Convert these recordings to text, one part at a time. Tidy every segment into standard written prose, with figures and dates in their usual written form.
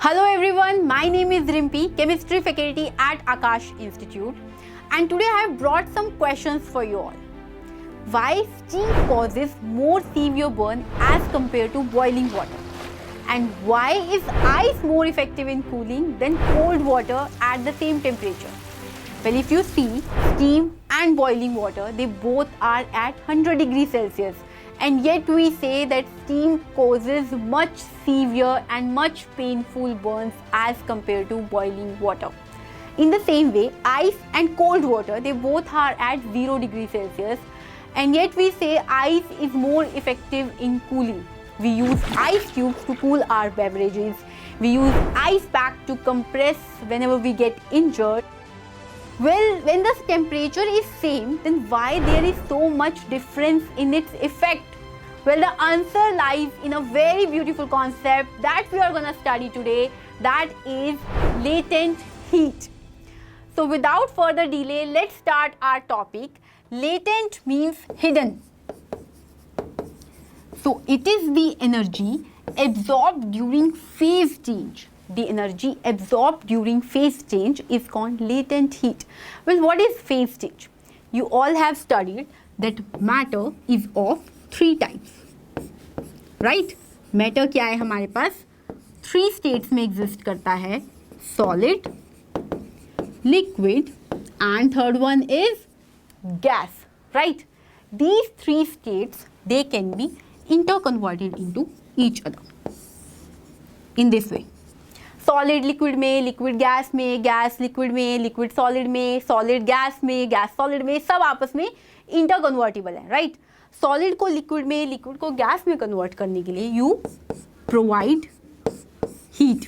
Hello everyone, my name is Rimpi, chemistry faculty at Akash Institute, and today I have brought some questions for you all. Why steam causes more severe burn as compared to boiling water? And why is ice more effective in cooling than cold water at the same temperature? Well, if you see, steam and boiling water, they both are at 100 degrees Celsius. And yet we say that steam causes much severe and much painful burns as compared to boiling water. In the same way, ice and cold water, they both are at 0 degrees Celsius, and yet we say ice is more effective in cooling. We use ice cubes to cool our beverages. We use ice pack to compress whenever we get injured. Well, when the temperature is same, then why there is so much difference in its effect? Well, the answer lies in a very beautiful concept that we are going to study today, that is latent heat. So without further delay, let's start our topic. Latent means hidden. So it is the energy absorbed during phase change. The energy absorbed during phase change is called latent heat. Well, what is phase change? You all have studied that matter is of three types, right? Matter क्या है हमारे पास? Three states में exist करता है, solid, liquid, and third one is gas, right? These three states, they can be interconverted into each other in this way. Solid liquid में, liquid gas में, gas liquid में, liquid solid में, solid gas में, gas solid में, सब आपस में inter convertible है, राइट? सॉलिड को लिक्विड में, लिक्विड को गैस में कन्वर्ट करने के लिए यू प्रोवाइड हीट.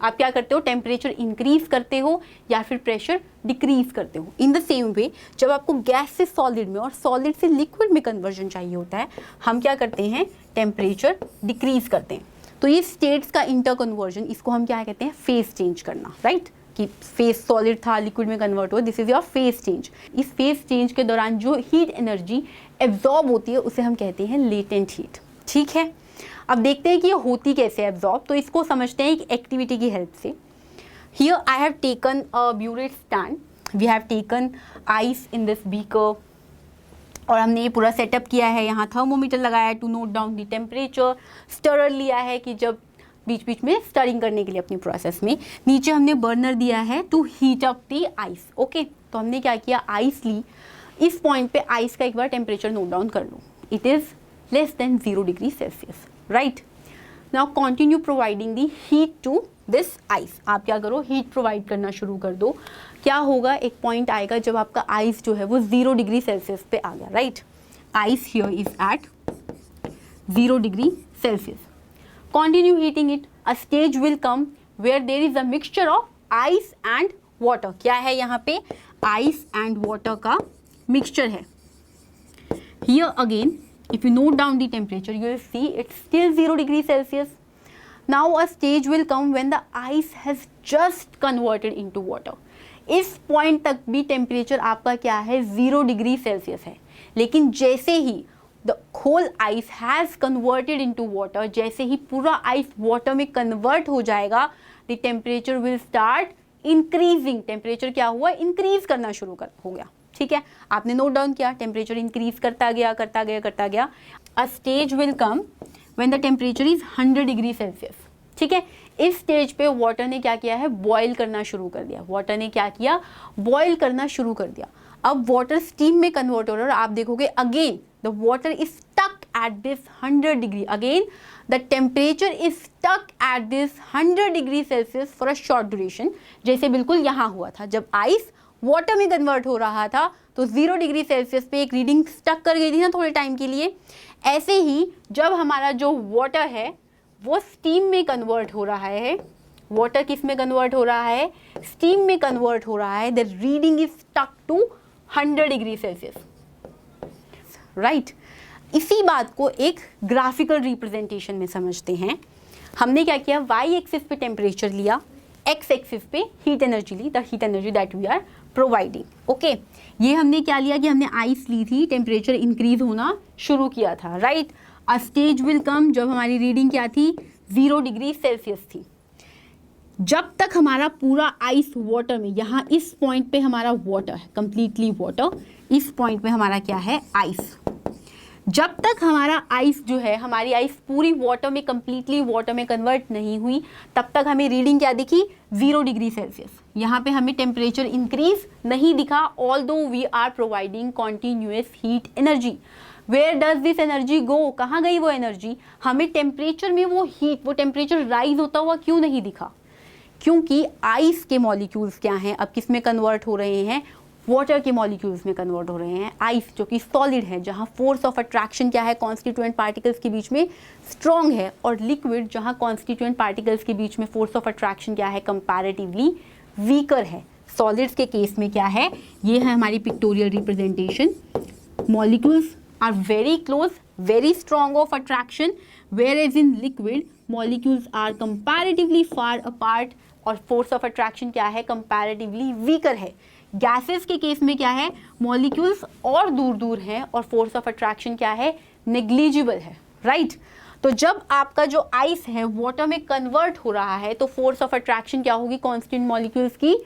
आप क्या करते हो? टेम्परेचर इंक्रीज करते हो या फिर प्रेशर डिक्रीज करते हो. इन द सेम वे जब आपको गैस से सॉलिड में और सॉलिड से लिक्विड में कन्वर्जन चाहिए होता है, हम क्या करते हैं? टेम्परेचर डिक्रीज करते हैं. तो ये स्टेट्स का इंटर कन्वर्जन, इसको हम क्या कहते हैं? फेज चेंज करना, राइट? कि फेज सॉलिड था, लिक्विड में कन्वर्ट हुआ, this is your phase change. इस फेज चेंज के दौरान जो हीट एनर्जी एब्जॉर्ब होती है उसे हम कहते हैं लेटेंट हीट. ठीक है, अब देखते हैं कि ये होती कैसे एब्जॉर्ब. तो इसको समझते हैं एक एक्टिविटी की हेल्प से. Here I have taken a burette stand. We have taken ice in this beaker और हमने ये पूरा सेटअप किया है. यहाँ थर्मोमीटर लगाया है to note down the temperature. Stirrer लिया है कि जब बीच बीच में स्टरिंग करने के लिए अपनी प्रोसेस में. नीचे हमने बर्नर दिया है to heat up the ice. Okay, तो हमने क्या किया? आइस ली. इस पॉइंट पे आइस का एक बार टेम्परेचर नोट डाउन कर लो. It is less than 0 degree Celsius, right? Now continue providing the heat to this ice. आप क्या करो? हीट प्रोवाइड करना शुरू कर दो. क्या होगा? एक पॉइंट आएगा जब आपका आइस जो है वो 0 डिग्री सेल्सियस पे आ गया, right? Ice here is at 0 degree Celsius. Continue heating it. A stage will come where there is a mixture of ice and water. क्या है यहाँ पे? आइस एंड वाटर का मिक्सचर है. Here again if you note down the temperature, you will see it's still 0 degree Celsius. Now a stage will come when the ice has just converted into water. इस point तक भी temperature आपका क्या है? 0 degree Celsius है. लेकिन जैसे ही the whole ice has converted into water, जैसे ही पूरा आइस वाटर में कन्वर्ट हो जाएगा, the temperature will start increasing. Temperature क्या हुआ? इंक्रीज करना शुरू हो गया. ठीक है, आपने नोट डाउन किया. टेम्परेचर इंक्रीज करता गया, करता गया, करता गया. अ stage will come when the temperature is 100 degree Celsius. ठीक है, इस स्टेज पे वाटर ने क्या किया है? बॉयल करना शुरू कर दिया. वाटर ने क्या किया? बॉयल करना शुरू कर दिया. अब वाटर स्टीम में कन्वर्ट हो रहा है और आप देखोगे again the water is stuck at this 100 degree. Again the temperature is stuck at this 100 degree Celsius for a short duration. जैसे बिल्कुल यहाँ हुआ था जब आइस वाटर में कन्वर्ट हो रहा था, तो 0 डिग्री सेल्सियस पे एक रीडिंग स्टक कर गई थी ना थोड़े टाइम के लिए. ऐसे ही जब हमारा जो वाटर है वो स्टीम में कन्वर्ट हो रहा है. वाटर किस में कन्वर्ट हो रहा है? स्टीम में कन्वर्ट हो रहा है. The reading is stuck to 100 degree Celsius, right? इसी बात को एक ग्राफिकल रिप्रेजेंटेशन में समझते हैं. हमने क्या किया? वाई एक्सिस पे टेम्परेचर लिया, एक्स एक्सिस पे हीट एनर्जी ली, the heat energy that we are providing. Okay, ये हमने क्या लिया कि हमने आइस ली थी, टेम्परेचर इंक्रीज होना शुरू किया था, राइट? अ स्टेज विल कम जब हमारी रीडिंग क्या थी? 0 डिग्री सेल्सियस थी. जब तक हमारा पूरा आइस वाटर में, यहाँ इस पॉइंट पे हमारा वाटर है, कंप्लीटली वाटर, इस पॉइंट पे हमारा क्या है, आइस। जब तक हमारा आइस जो है, हमारी आइस पूरी वाटर में, कंप्लीटली वाटर में कन्वर्ट नहीं हुई, तब तक हमें रीडिंग क्या दिखी, 0 डिग्री सेल्सियस। यहाँ पे हमें टेम्परेचर इंक्रीज नहीं दिखा, although we are providing continuous heat energy. Where does this energy go, कहाँ गई वो एनर्जी, हमें टेम्परेचर में वो हीट, वो टेम्परेचर राइज होता हुआ क्यों नहीं दिखा, क्योंकि आइस के मॉलिक्यूल्स क्या हैं, अब किस में कन्वर्ट हो रहे हैं, वाटर के मॉलिक्यूल्स में कन्वर्ट हो रहे हैं। आइस जो कि सॉलिड है, जहाँ फोर्स ऑफ अट्रैक्शन क्या है, कॉन्स्टिट्यूएंट पार्टिकल्स के बीच में स्ट्रॉन्ग है, और लिक्विड जहाँ कॉन्स्टिट्यूएंट पार्टिकल्स के बीच में फोर्स ऑफ अट्रैक्शन क्या है, कंपैरेटिवली वीकर है। सॉलिड्स के केस में क्या है, ये है हमारी pictorial representation, molecules are very close, very strong of attraction, whereas in liquid molecules are comparatively far apart और फोर्स ऑफ अट्रैक्शन क्या है, कंपैरेटिवली वीकर है। गैसेस के केस में क्या है, मॉलिक्यूल्स और दूर दूर हैं और फोर्स ऑफ अट्रैक्शन क्या है, नेग्लिजिबल है, राइट। तो जब आपका जो आइस है वाटर में कन्वर्ट हो रहा है, तो फोर्स ऑफ अट्रैक्शन क्या होगी, कांस्टेंट मॉलिक्यूल्स की,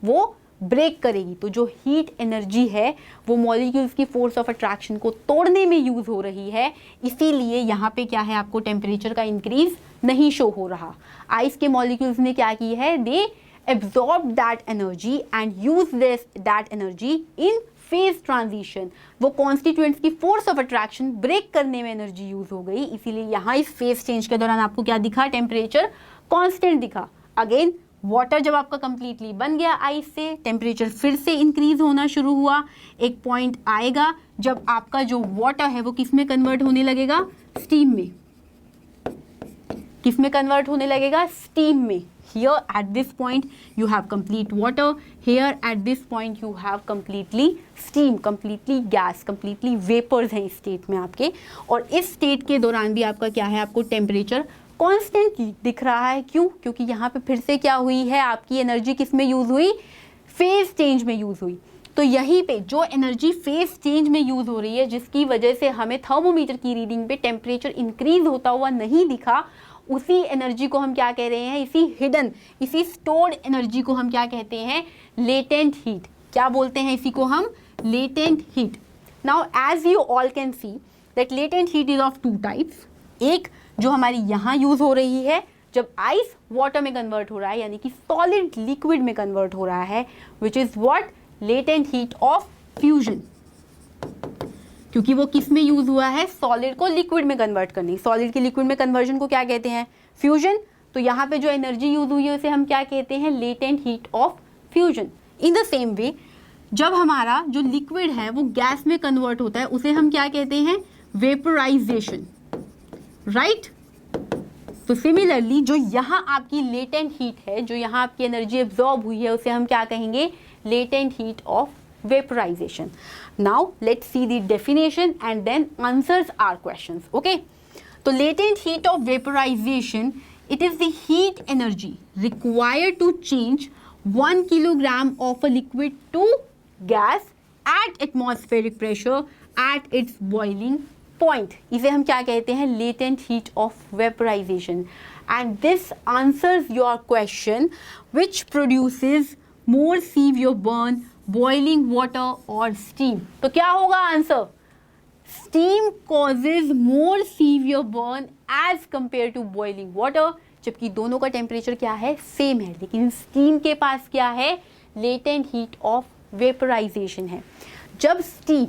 वो ब्रेक करेगी। तो जो हीट एनर्जी है वो मॉलिक्यूल्स की फोर्स ऑफ अट्रैक्शन को तोड़ने में यूज हो रही है, इसीलिए यहाँ पे क्या है, आपको टेम्परेचर का इंक्रीज नहीं शो हो रहा। आइस के मॉलिक्यूल्स ने क्या की है, they absorb that energy and use this that energy in phase transition. वो कॉन्स्टिट्यूएंट्स की फोर्स ऑफ अट्रैक्शन ब्रेक करने में एनर्जी यूज हो गई, इसीलिए यहाँ इस फेज चेंज के दौरान आपको क्या दिखा, टेम्परेचर कांस्टेंट दिखा। अगेन वाटर जब आपका कंप्लीटली बन गया आइस से, टेम्परेचर फिर से इंक्रीज होना शुरू हुआ। एक पॉइंट आएगा जब आपका जो वाटर है वो किस में कन्वर्ट होने लगेगा, स्टीम में। किस में कन्वर्ट होने लगेगा, स्टीम में। Here at this point you have complete water, here at this point you have completely steam, completely gas, completely vapors हैं इस स्टेट में आपके। और इस स्टेट के दौरान भी आपका क्या है, आपको टेम्परेचर कांस्टेंट दिख रहा है। क्यों, क्योंकि यहाँ पे फिर से क्या हुई है, आपकी एनर्जी किस में यूज हुई, फेज चेंज में यूज हुई। तो यहीं पे जो एनर्जी फेज चेंज में यूज हो रही है, जिसकी वजह से हमें थर्मोमीटर की रीडिंग पे टेम्परेचर इंक्रीज होता हुआ नहीं दिखा, उसी एनर्जी को हम क्या कह रहे हैं, इसी हिडन, इसी स्टोर्ड एनर्जी को हम क्या कहते हैं, लेटेंट हीट। क्या बोलते हैं इसी को हम, latent heat. Now as you all can see that latent heat is of 2 types. एक जो हमारी यहाँ यूज हो रही है जब आइस वाटर में कन्वर्ट हो रहा है, यानी कि सॉलिड लिक्विड में कन्वर्ट हो रहा है, which is what, latent heat of fusion. क्योंकि वो किस में यूज हुआ है, सॉलिड को लिक्विड में कन्वर्ट करने। सॉलिड के लिक्विड में कन्वर्जन को क्या कहते हैं, फ्यूजन। तो यहाँ पे जो एनर्जी यूज हुई है उसे हम क्या कहते हैं, latent heat of fusion. In the same वे जब हमारा जो लिक्विड है वो गैस में कन्वर्ट होता है, उसे हम क्या कहते हैं, वेपराइजेशन, राइट। तो सिमिलरली जो यहाँ आपकी लेटेंट हीट है, जो यहाँ आपकी एनर्जी एब्जॉर्ब हुई है, उसे हम क्या कहेंगे, latent heat of vaporization. Now let's see the definition and then answers our questions. Okay, so latent heat of vaporization, it is the heat energy required to change 1 kilogram of a liquid to gas at atmospheric pressure at its boiling point. इसे हम क्या कहते हैं, latent heat of vaporization. And this answers your question, which produces more severe burn, boiling water और steam. तो क्या होगा answer, steam causes more severe burn as compare to boiling water. जबकि दोनों का टेम्परेचर क्या है, सेम है, लेकिन स्टीम के पास क्या है, लेटेंट हीट ऑफ वेपराइजेशन है। जब स्टीम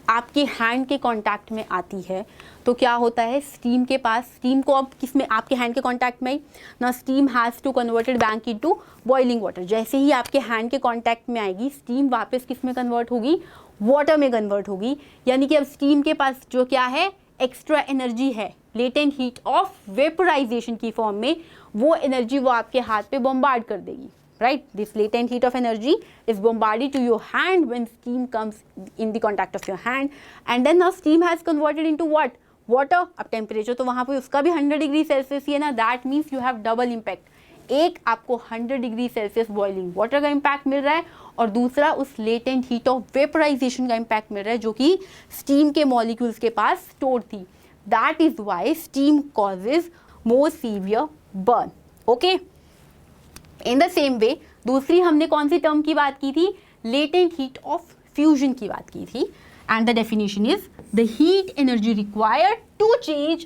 आपके हैंड के कांटेक्ट में आती है तो क्या होता है, स्टीम के पास, स्टीम को अब किस में, आपके हैंड के कांटेक्ट में ना, steam has to converted back into boiling water. जैसे ही आपके हैंड के कांटेक्ट में आएगी, स्टीम वापस किस में कन्वर्ट होगी, वाटर में कन्वर्ट होगी। यानी कि अब स्टीम के पास जो क्या है, एक्स्ट्रा एनर्जी है, लेटेंट हीट ऑफ वेपराइजेशन की फॉर्म में। वो एनर्जी वो आपके हाथ पे बॉम्बार्ड कर देगी, right? This latent heat of energy is bombarded to your hand when steam comes in the contact of your hand, and then now steam has converted into what, water. अब temperature तो वहाँ पे उसका भी 100 degree Celsius ही है ना, that means you have double impact. एक आपको 100 डिग्री सेल्सियस बॉइलिंग वाटर का इम्पैक्ट मिल रहा है, और दूसरा उस लेटेंट हीट ऑफ वेपराइजेशन का इम्पैक्ट मिल रहा है, जो कि स्टीम के मॉलिक्यूल्स के पास स्टोर थी। That is why steam causes more severe burn. Okay, in the same way दूसरी हमने कौन सी टर्म की बात की थी, लेटेंट हीट ऑफ फ्यूजन की बात की थी. And the definition is the heat energy required to change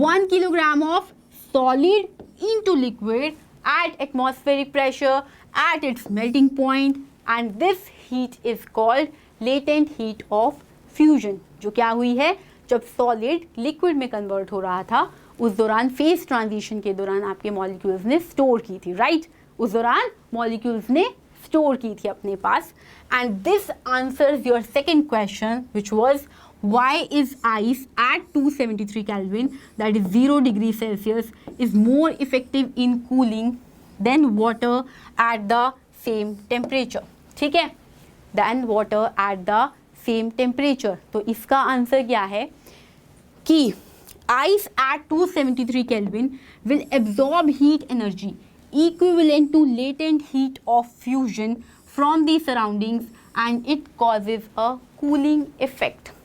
1 kilogram of solid into liquid at atmospheric pressure at its melting point, and this heat is called latent heat of fusion. जो क्या हुई है, जब solid liquid में convert हो रहा था उस दौरान फेज ट्रांजिशन के दौरान आपके मॉलिक्यूल्स ने स्टोर की थी, राइट उस दौरान मॉलिक्यूल्स ने स्टोर की थी अपने पास. And this answers your second question which was why is ice at 273 Kelvin, that is 0 degree Celsius, is more effective in cooling than water at the same temperature. ठीक है, than water at the same temperature. तो इसका answer क्या है कि ice at 273 Kelvin will absorb heat energy equivalent to latent heat of fusion from the surroundings and it causes a cooling effect.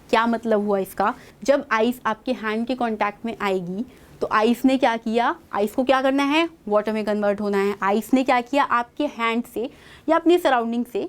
क्या मतलब हुआ इसका, जब आइस आपके हैंड के कांटेक्ट में आएगी तो आइस ने क्या किया, आइस को क्या करना है, वाटर में कन्वर्ट होना है. आइस ने क्या किया, आपके हैंड से या अपनी सराउंडिंग से,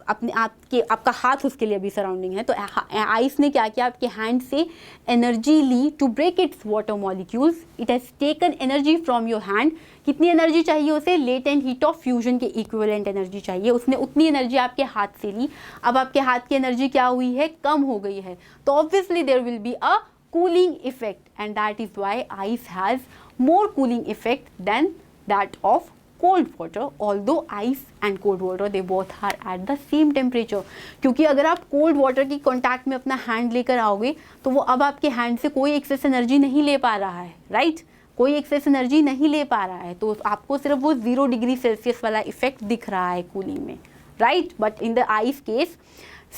अपने आपका हाथ उसके लिए भी सराउंडिंग है, तो आइस ने क्या किया, आपके हैंड से एनर्जी ली to break its water molecules. It has taken energy from your hand. कितनी एनर्जी चाहिए उसे, लेटेंट हीट ऑफ फ्यूजन के इक्विवेलेंट एनर्जी चाहिए. उसने उतनी एनर्जी आपके हाथ से ली. अब आपके हाथ की एनर्जी क्या हुई है, कम हो गई है, तो obviously there will be a cooling effect, and that is why ice has more cooling effect than that of cold water, although ice and cold water they both are at the same temperature. क्योंकि अगर आप cold water की contact में अपना hand लेकर आओगे तो वो अब आपके hand से कोई excess energy नहीं ले पा रहा है, right? कोई excess energy नहीं ले पा रहा है, तो आपको सिर्फ वो 0 डिग्री सेल्सियस वाला इफेक्ट दिख रहा है कूलिंग में, right? But in the ice case,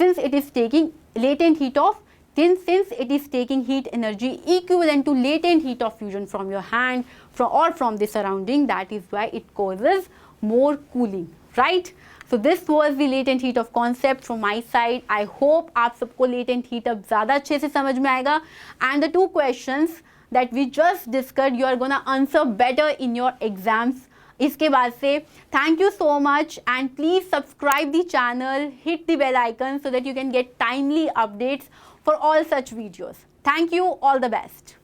since it is taking latent heat of since it is taking heat energy equivalent to latent heat of fusion from your hand or from the surrounding, that is why it causes more cooling, right? So this was the latent heat of concept from my side. I hope आप सबको latent heat अब ज़्यादा अच्छे से समझ में आएगा. And the 2 questions that we just discussed, you are gonna answer better in your exams. इसके बाद से thank you so much and please subscribe the channel, hit the bell icon so that you can get timely updates for all such videos. Thank you, all the best.